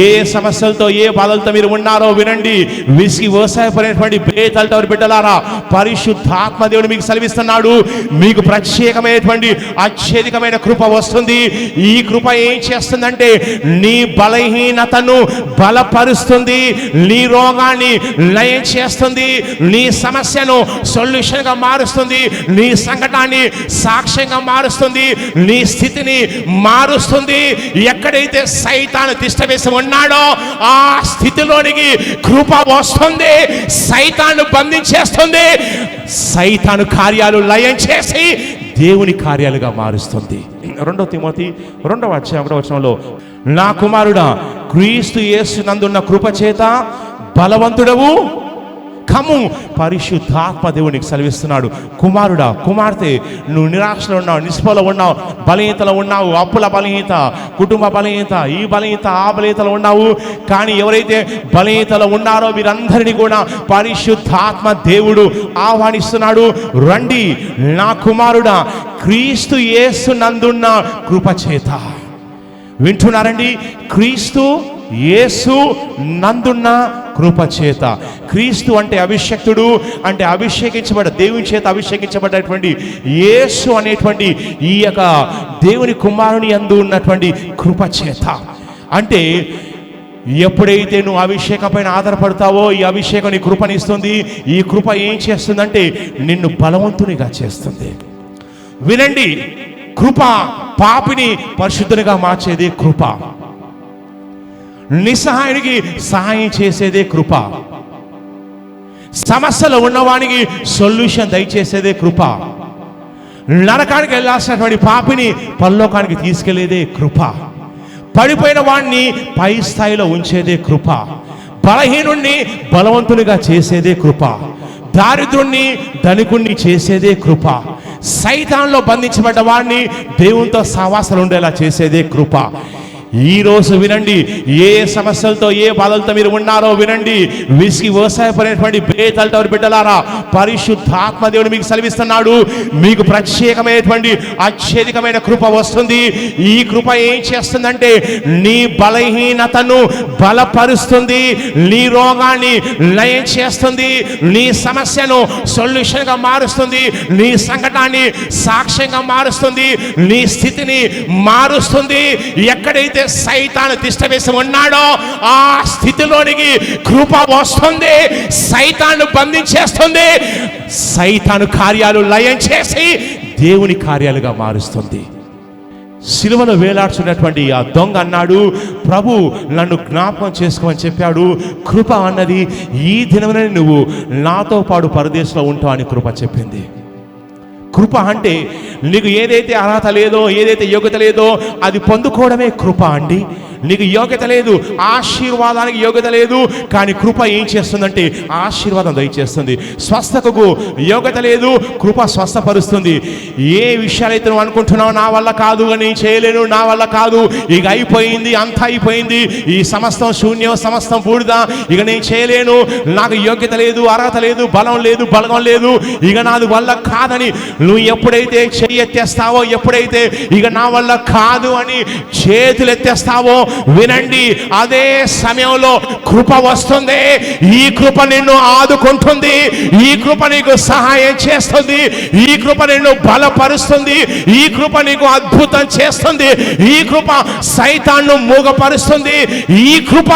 ఏ సమస్యలతో ఏ బాధలతో మీరు ఉన్నారో వినండి. విసిగి వ్యవసాయపడినటువంటి బేతలతో బిడ్డలారా, పరిశుద్ధాత్మ దేవుడు మీకు సెలవిస్తున్నాడు, మీకు ప్రత్యేకమైనటువంటి అత్యధికమైన కృప వస్తుంది. ఈ కృప ఏం చేస్తుందంటే నీ బలహీనతను బలపరుస్తుంది, నీ రోగాన్ని లయం చేస్తుంది, నీ సమస్యను సొల్యూషన్గా మారుస్తుంది, నీ సంకటాన్ని సాక్ష్యంగా మారుస్తుంది, నీ స్థితిని మారుస్తుంది. ఎక్కడైతే సైతాను తిష్టవేసి ఉన్నాడో ఆ స్థితిలోనికి కృప వస్తుంది, సైతాను బంధించేస్తుంది, సైతాను కార్యాలు లయం చేసి దేవుని కార్యాలుగా మారుస్తుంది. 2 తిమోతి 2:1 నా కుమారుడా, క్రీస్తు యేసు నందున్న కృప చేత బలవంతుడవు కమ్ము. పరిశుద్ధాత్మ దేవునికి సెలవిస్తున్నాడు. కుమారుడా, కుమార్తె, నువ్వు నిరాశలో ఉన్నావు, నిస్పలో ఉన్నావు, బలహీనతలో ఉన్నావు, అప్పుల బలహీనత, కుటుంబ బలహీనత, ఈ బలహీనత ఆ బలహీనతలో ఉన్నావు. కానీ ఎవరైతే బలహీనతలో ఉన్నారో వీరందరినీ కూడా పరిశుద్ధాత్మ దేవుడు ఆహ్వానిస్తున్నాడు. రండి నా కుమారుడా, క్రీస్తు యేసు నందున్న కృప చేత. వింటున్నారండి? క్రీస్తు యేసు నందున్న కృప చేత. క్రీస్తు అంటే అభిషక్తుడు, అంటే అభిషేకించబడ్డ, దేవుని చేత అభిషేకించబడ్డటువంటి యేసు అనేటువంటి ఈ యొక్క దేవుని కుమారుని యందు ఉన్నటువంటి కృప చేత. అంటే ఎప్పుడైతే నువ్వు అభిషేకం పైన ఆధారపడతావో ఈ అభిషేకం నీ కృపనిస్తుంది. ఈ కృప ఏం చేస్తుందంటే నిన్ను బలవంతునిగా చేస్తుంది. వినండి, కృప పాపిని పరిశుద్ధునిగా మార్చేది కృప, నిస్సహాయునికి సహాయం చేసేదే కృప, సమస్యలో ఉన్నవానికి సొల్యూషన్ దయచేసేదే కృప, నరకానికి వెళ్ళాల్సినటువంటి పాపిని పరలోకానికి తీసుకెళ్లేదే కృప, పడిపోయిన వాడిని పై స్థాయిలో ఉంచేదే కృప, బలహీనుణ్ణి బలవంతునిగా చేసేదే కృప, దారిద్రుణ్ణి ధనికుణ్ణి చేసేదే కృప, సైతాన్లో బంధించబడ్డ వాడిని దేవునితో సహవాసాలు ఉండేలా చేసేదే కృప. ఈరోజు వినండి, ఏ సమస్యలతో ఏ బాధలతో మీరు ఉన్నారో వినండి. విసిగి వ్యవసాయపడినటువంటి బేతలతో బిడ్డలారా, పరిశుద్ధాత్మ దేవుడు మీకు సెలవిస్తున్నాడు, మీకు ప్రత్యేకమైనటువంటి అత్యధికమైన కృప వస్తుంది. ఈ కృప ఏం చేస్తుందంటే నీ బలహీనతను బలపరుస్తుంది, నీ రోగాన్ని లయం చేస్తుంది, నీ సమస్యను సొల్యూషన్గా మారుస్తుంది, నీ సంకటాన్ని సాక్ష్యంగా మారుస్తుంది, నీ స్థితిని మారుస్తుంది. ఎక్కడైతే సైతాను తిష్టవేసి ఉన్నాడో ఆ స్థితిలోనికి కృప వస్తుంది, సైతాను బంధించేస్తుంది, సైతాను కార్యాలు లయం చేసి దేవుని కార్యాలుగా మారుస్తుంది. సిలువలో వేలాడుతున్నటువంటి ఆ దొంగ అన్నాడు, ప్రభు నన్ను జ్ఞాపకం చేసుకోమని చెప్పాడు. కృప అన్నది ఈ దినమున నువ్వు నాతో పాటు పరదేశంలో ఉంటావు అని కృప చెప్పింది. కృప అంటే నీకు ఏదైతే అర్హత లేదో, ఏదైతే యోగ్యత లేదో అది పొందుకోవడమే కృప అండి. నీకు యోగ్యత లేదు, ఆశీర్వాదానికి యోగ్యత లేదు, కానీ కృప ఏం చేస్తుందంటే ఆశీర్వాదం దయచేస్తుంది. స్వస్థతకు యోగ్యత లేదు, కృప స్వస్థపరుస్తుంది. ఏ విషయాలైతే నువ్వు అనుకుంటున్నావు నా వల్ల కాదు, నేను చేయలేను, నా వల్ల కాదు, ఇక అయిపోయింది, అంతా అయిపోయింది, ఈ సమస్తం శూన్యం, సమస్తం బూడిద, ఇక నేను చేయలేను, నాకు యోగ్యత లేదు, అర్హత లేదు, బలం లేదు, బలగం లేదు, ఇక నాది వల్ల కాదని నువ్వు ఎప్పుడైతే చెయ్యెత్తేస్తావో, ఎప్పుడైతే ఇక నా వల్ల కాదు అని చేతులు ఎత్తేస్తావో వినండి, అదే సమయంలో కృప వస్తుంది. ఈ కృప నిన్ను ఆదుకుంటుంది, ఈ కృప నీకు సహాయం చేస్తుంది, ఈ కృప నిన్ను బలపరుస్తుంది, ఈ కృప నీకు అద్భుతం చేస్తుంది, ఈ కృప సైతాన్ను మూగపరుస్తుంది, ఈ కృప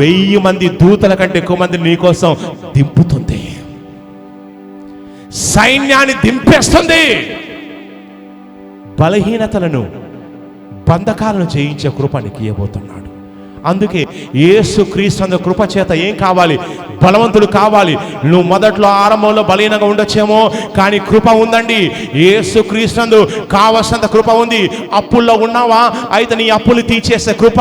1000 మంది దూతల కంటే ఎక్కువ మంది నీ కోసం దింపుతుంది, సైన్యాన్ని దింపేస్తుంది. బలహీనతలను, బంధకాలను జయించే కృప నీకు ఇవ్వబోతున్నాడు. అందుకే యేసుక్రీస్తు కృప చేత ఏం కావాలి? బలవంతుడు కావాలి. నువ్వు మొదట్లో ఆరంభంలో బలహీనంగా ఉండొచ్చేమో, కానీ కృప ఉందండి. యేసుక్రీస్తు కావలసినంత కృప ఉంది. అప్పుల్లో ఉన్నావా? అయితే నీ అప్పులు తీర్చేసే కృప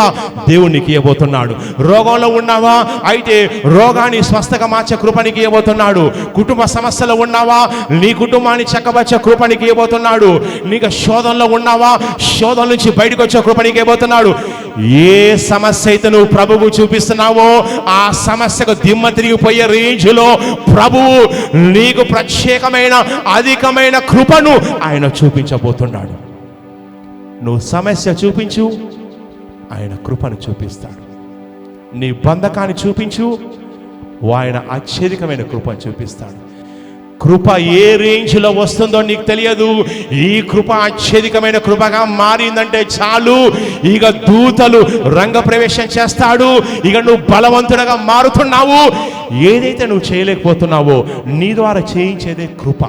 దేవుడు నీకు ఇవ్వబోతున్నాడు. రోగంలో ఉన్నావా? అయితే రోగాన్ని స్వస్థగా మార్చే కృప నీకు ఇవ్వబోతున్నాడు. కుటుంబ సమస్యలో ఉన్నావా? నీ కుటుంబాన్ని చక్కబచ్చే కృప నీకు ఇవ్వబోతున్నాడు. నీకు శోధనలో ఉన్నావా? శోధన నుంచి బయటకు వచ్చే కృప నీకు ఇవ్వబోతున్నాడు. ఏ సమస్య అయితే నువ్వు ప్రభువు చూపిస్తున్నావో ఆ సమస్యకు దిమ్మ తిరిగిపోయే రేంజ్లో ప్రభువు నీకు ప్రత్యేకమైన అధికమైన కృపను ఆయన చూపించబోతున్నాడు. నువ్వు సమస్య చూపించు, ఆయన కృపను చూపిస్తాడు. నీ బంధకాన్ని చూపించు, ఆయన అత్యధికమైన కృపను చూపిస్తాడు. కృప ఏ రేంజ్లో వస్తుందో నీకు తెలియదు. ఈ కృప అత్యధికమైన కృపగా మారిందంటే చాలు, ఇక దూతలు రంగప్రవేశం చేస్తాడు. ఇక నువ్వు బలవంతుడిగా మారుతున్నావు. ఏదైతే నువ్వు చేయలేకపోతున్నావో నీ ద్వారా చేయించేదే కృప.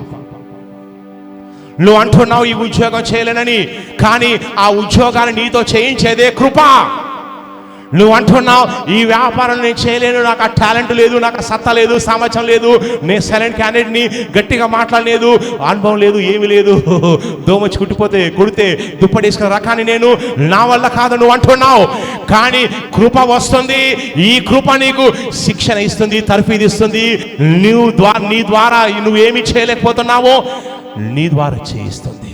నువ్వు అంటున్నావు ఈ ఉద్యోగం చేయలేనని, కానీ ఆ ఉద్యోగాన్ని నీతో చేయించేదే కృప. నువ్వు అంటున్నావు ఈ వ్యాపారం నేను చేయలేను, నాకు ఆ టాలెంట్ లేదు, నాకు ఆ సత్తా లేదు, సామర్థ్యం లేదు, నేను సైలెంట్ క్యాండిడేట్ని, గట్టిగా మాట్లాడలేదు, అనుభవం లేదు, ఏమీ లేదు, దోమచ్చి కుడితే దుప్పటేసుకున్న రకాన్ని నేను, నా వల్ల కాదు నువ్వు అంటున్నావు. కానీ కృప వస్తుంది. ఈ కృప నీకు శిక్షణ ఇస్తుంది, తర్ఫీదు ఇస్తుంది. నీ ద్వారా నువ్వేమి చేయలేకపోతున్నావో నీ ద్వారా చేయిస్తుంది.